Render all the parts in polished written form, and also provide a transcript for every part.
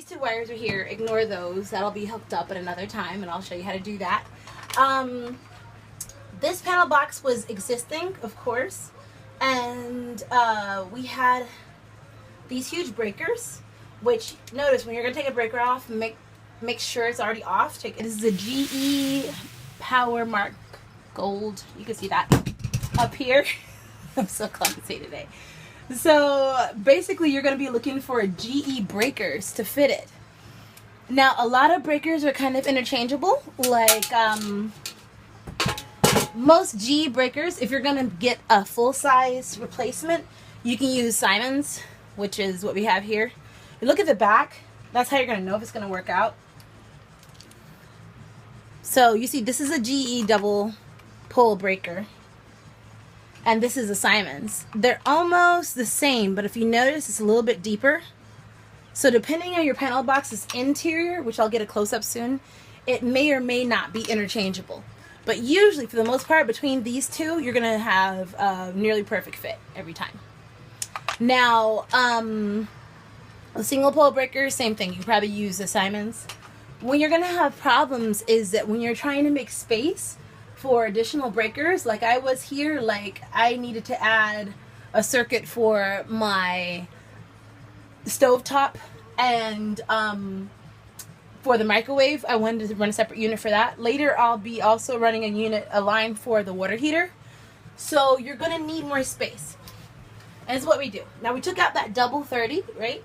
two wires are here. Ignore those. That'll be hooked up at another time, and I'll show you how to do that. This panel box was existing, of course, and we had these huge breakers, which, notice when you're going to take a breaker off, make sure it's already off. This is a GE Power Mark Gold. You can see that up here. I'm so clumsy today. So basically you're going to be looking for GE breakers to fit it. Now a lot of breakers are kind of interchangeable, like most GE breakers. If you're going to get a full-size replacement, you can use Simon's, which is what we have here. You look at the back, that's how you're going to know if it's going to work out. So you see this is a GE double pole breaker, and this is a Simon's. They're almost the same, but if you notice, it's a little bit deeper. So depending on your panel box's interior, which I'll get a close-up soon, it may or may not be interchangeable. But usually, for the most part, between these two, you're going to have a nearly perfect fit every time. Now, a single pole breaker, same thing. You can probably use the Simon's. When you're going to have problems is that when you're trying to make space for additional breakers, like I was here, like I needed to add a circuit for my stovetop, and for the microwave I wanted to run a separate unit for that. Later I'll be also running a line for the water heater. So you're going to need more space, and it's what we do. Now we took out that double 30 right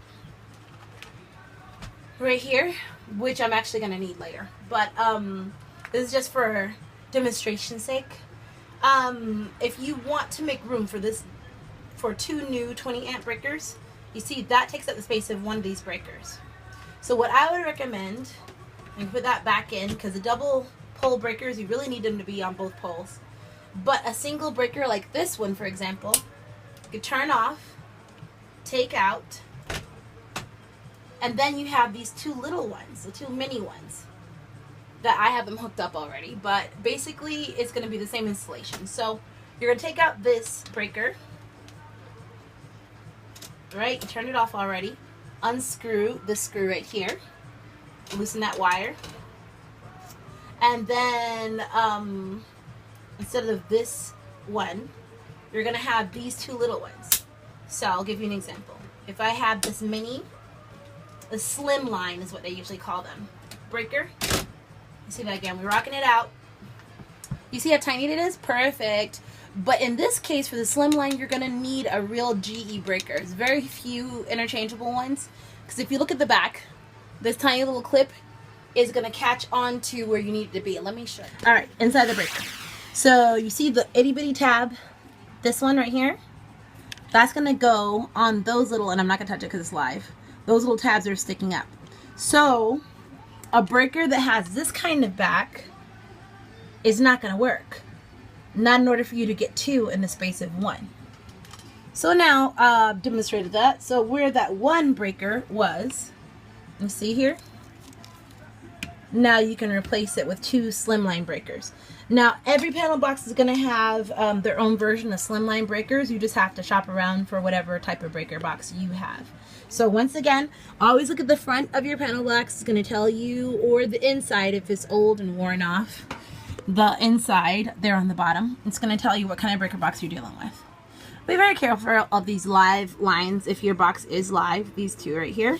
here, which I'm actually going to need later, but this is just for demonstration's sake. If you want to make room for this, for two new 20 amp breakers, you see that takes up the space of one of these breakers. So what I would recommend, and put that back in, because the double pole breakers, you really need them to be on both poles, but a single breaker like this one, for example, you could turn off, take out, and then you have these two little ones, the two mini ones, that I have them hooked up already. But basically, it's going to be the same installation. So you're going to take out this breaker, right? You turned it off already. Unscrew this screw right here. Loosen that wire. And then, instead of this one, you're going to have these two little ones. So I'll give you an example. If I have this mini, the slim line is what they usually call them, breaker. You see that again, we're rocking it out. You see how tiny it is? Perfect. But in this case, for the slim line, you're going to need a real GE breaker. There's very few interchangeable ones, because if you look at the back, this tiny little clip is going to catch on to where you need it to be. Let me show you. Alright, inside the breaker. So you see the itty bitty tab, this one right here? That's going to go on those little, and I'm not going to touch it because it's live, those little tabs are sticking up. So a breaker that has this kind of back is not going to work. Not in order for you to get two in the space of one. So now I've demonstrated that. So where that one breaker was, you see here, now you can replace it with two slimline breakers. Now every panel box is going to have their own version of slimline breakers. You just have to shop around for whatever type of breaker box you have. So once again, always look at the front of your panel box. It's going to tell you, or the inside if it's old and worn off. The inside there on the bottom, it's going to tell you what kind of breaker box you're dealing with. Be very careful of these live lines if your box is live, these two right here.